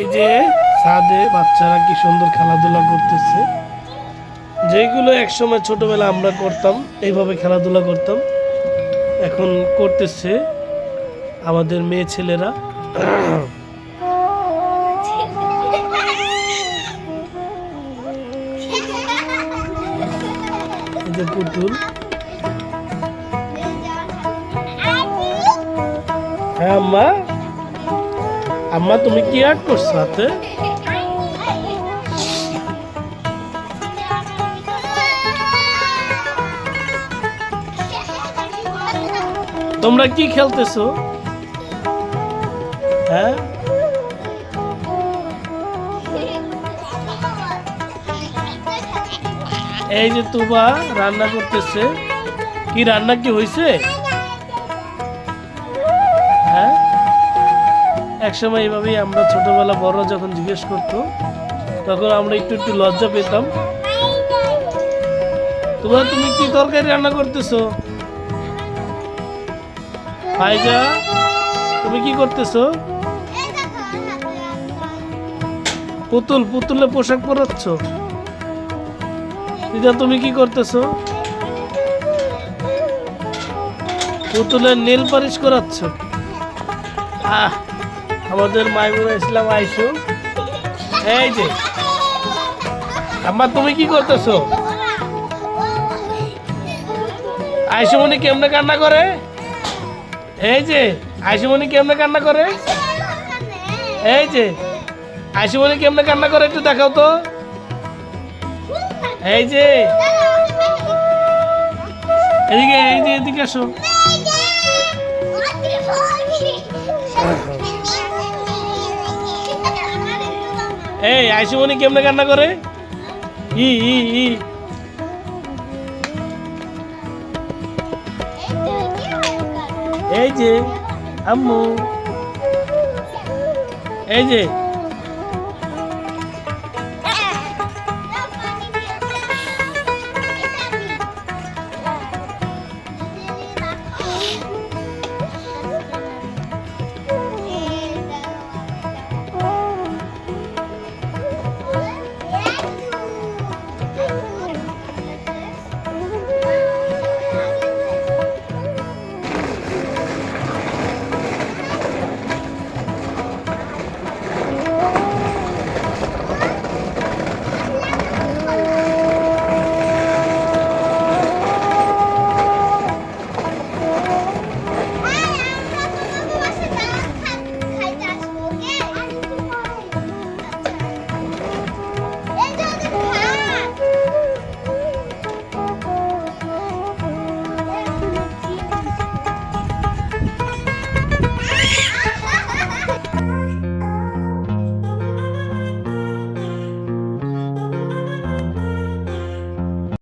এই যে ছাদে বাচ্চারা কি সুন্দর খেলাধুলা করতেছে, যেগুলো একসময় ছোটবেলা আমরা করতাম, এইভাবে খেলাধুলা করতাম, এখন করতেছে আমাদের মেয়ে ছেলেরা। এই যে পুতুল। হ্যাঁ আম্মা, আম্মা তুমি কি আর্ট করছো হাতে? তোমরা কি খেলতেছো? হ্যাঁ, এই যে তুবা রান্না করতেছে। কি রান্না কি হয়েছে? হ্যাঁ, একসময় এইভাবেই আমরা ছোটবেলা বড় যখন জিজ্ঞেস করতো তখন আমরা একটু একটু লজ্জা পেতাম। তোমরা তুমি কি তরকারি রান্না করতেছো? ফাইজা তুমি কি করতেছো? পুতুলে পোশাক পরাচ্ছ। দিদা তুমি কি করতেছো? পুতুলের নীল পালিশ করাচ্ছ। আমাদের মাইমুনা ইসলাম আইসু। এই যে আম্মা তুমি কি করতেছো? আইসুমনি কেমনে কান্না করে? এই যে আইসুমনি কেমনে কান্না করে? এই যে আইসুমনি কেমনে কান্না করে একটু দেখাও তো। এই যে এদিকে, এই যে এদিকে আসো। এই আইসুমনি কেমনে কান্না করে? ই ই ই এই যে আম্মু, এই যে